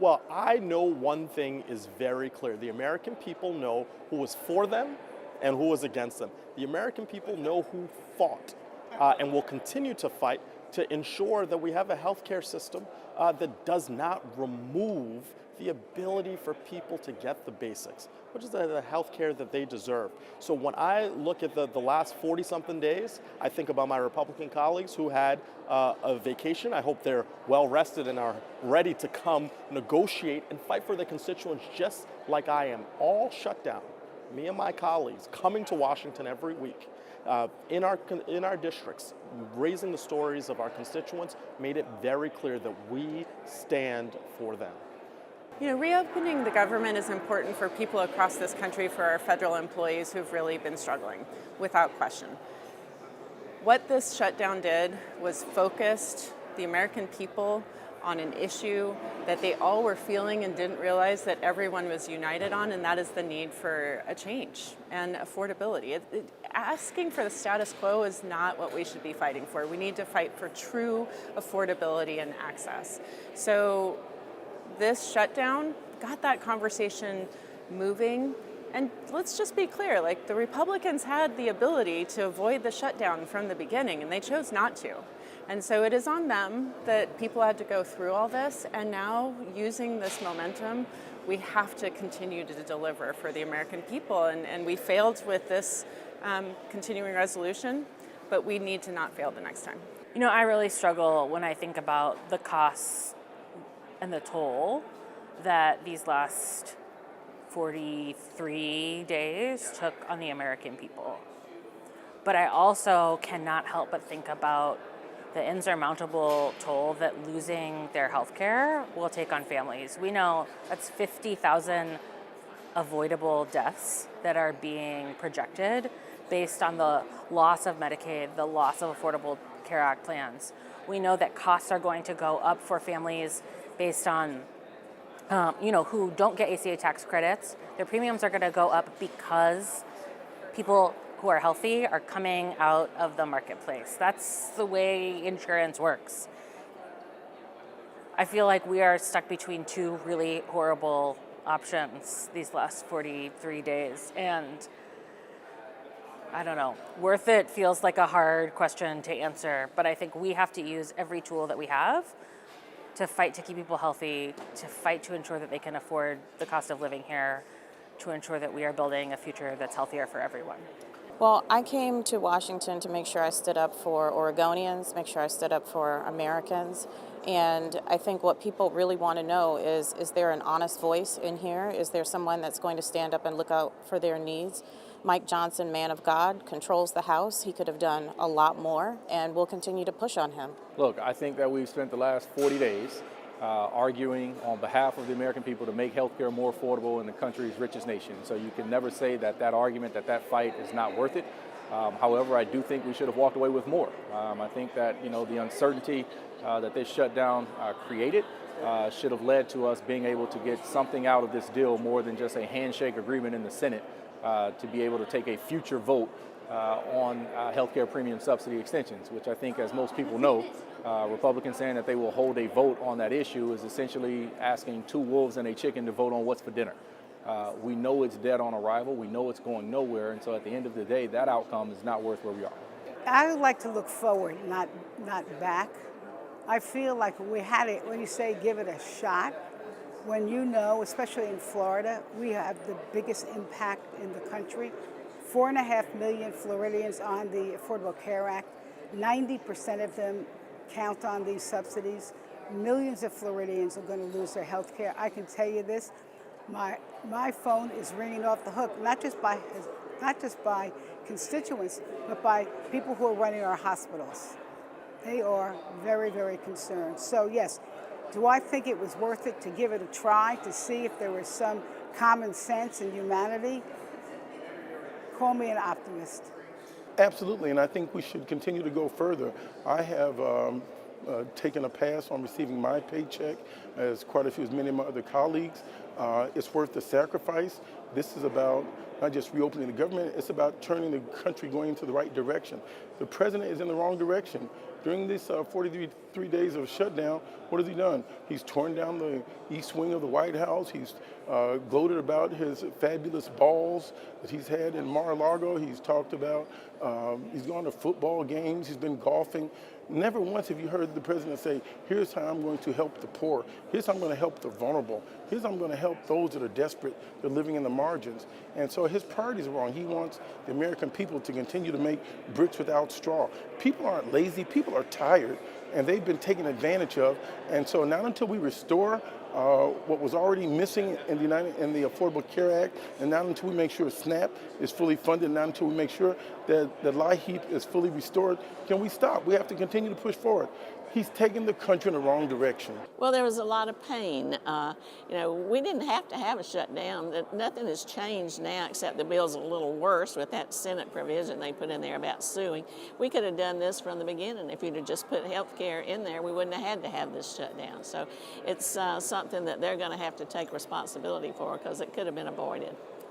Well, I know one thing is very clear. The American people know who was for them and who was against them. The American people know who fought and will continue to fight to ensure that we have a healthcare system that does not remove the ability for people to get the basics, which is the healthcare that they deserve. So when I look at the last 40-something days, I think about my Republican colleagues who had a vacation. I hope they're well rested and are ready to come negotiate and fight for their constituents just like I am. All shut down. Me and my colleagues coming to Washington every week in our districts, raising the stories of our constituents, made it very clear that we stand for them. You know, reopening the government is important for people across this country, for our federal employees who've really been struggling, without question. What this shutdown did was focused the American people on an issue that they all were feeling and didn't realize that everyone was united on, and that is the need for a change and affordability. Asking for the status quo is not what we should be fighting for. We need to fight for true affordability and access. So this shutdown got that conversation moving. And let's just be clear, like, the Republicans had the ability to avoid the shutdown from the beginning, and they chose not to. And so it is on them that people had to go through all this, and now, using this momentum, we have to continue to deliver for the American people. And we failed with this continuing resolution, but we need to not fail the next time. You know, I really struggle when I think about the costs and the toll that these last 43 days took on the American people. But I also cannot help but think about the insurmountable toll that losing their health care will take on families. We know that's 50,000 avoidable deaths that are being projected based on the loss of Medicaid, the loss of Affordable Care Act plans. We know that costs are going to go up for families based on who don't get ACA tax credits. Their premiums are going to go up because people who are healthy are coming out of the marketplace. That's the way insurance works. I feel like we are stuck between two really horrible options these last 43 days. And I don't know, worth it feels like a hard question to answer, but I think we have to use every tool that we have to fight to keep people healthy, to fight to ensure that they can afford the cost of living here, to ensure that we are building a future that's healthier for everyone. Well, I came to Washington to make sure I stood up for Oregonians, make sure I stood up for Americans. And I think what people really want to know is there an honest voice in here? Is there someone that's going to stand up and look out for their needs? Mike Johnson, man of God, controls the House. He could have done a lot more, and we'll continue to push on him. Look, I think that we've spent the last 40 days arguing on behalf of the American people to make healthcare more affordable in the country's richest nation. So you can never say that argument, that fight is not worth it. However, I do think we should have walked away with more. I think that, the uncertainty that this shutdown created should have led to us being able to get something out of this deal more than just a handshake agreement in the Senate to be able to take a future vote on healthcare premium subsidy extensions, which I think, as most people know, Republicans saying that they will hold a vote on that issue is essentially asking two wolves and a chicken to vote on what's for dinner. We know it's dead on arrival. We know it's going nowhere. And so at the end of the day, that outcome is not worth where we are. I would like to look forward, not back. I feel like we had it, when you say give it a shot, when especially in Florida, we have the biggest impact in the country. 4.5 million Floridians on the Affordable Care Act. 90% of them count on these subsidies. Millions of Floridians are going to lose their health care. I can tell you this, my phone is ringing off the hook, not just by constituents, but by people who are running our hospitals. They are very, very concerned. So yes, do I think it was worth it to give it a try to see if there was some common sense and humanity? Call me an optimist. Absolutely, and I think we should continue to go further. I have taken a pass on receiving my paycheck, as many of my other colleagues. It's worth the sacrifice. This is about not just reopening the government, it's about turning the country going into the right direction. The president is in the wrong direction. During this 43 days of shutdown, what has he done? He's torn down the east wing of the White House. He's gloated about his fabulous balls that he's had in Mar-a-Lago. He's talked about, he's gone to football games. He's been golfing. Never once have you heard the president say, here's how I'm going to help the poor. Here's how I'm going to help the vulnerable. Here's how I'm going to help those that are desperate, that are living in the margins. And so his priorities are wrong. He wants the American people to continue to make bricks without straw. People aren't lazy. People are tired, and they've been taken advantage of. And so not until we restore what was already missing in the Affordable Care Act, and not until we make sure SNAP is fully funded, not until we make sure that the LIHEAP is fully restored, can we stop. We have to continue to push forward. He's taking the country in the wrong direction. Well, there was a lot of pain. We didn't have to have a shutdown. Nothing has changed now except the bill's a little worse with that Senate provision they put in there about suing. We could have done this from the beginning. If you'd have just put health care in there, we wouldn't have had to have this shutdown. So it's something that they're going to have to take responsibility for because it could have been avoided.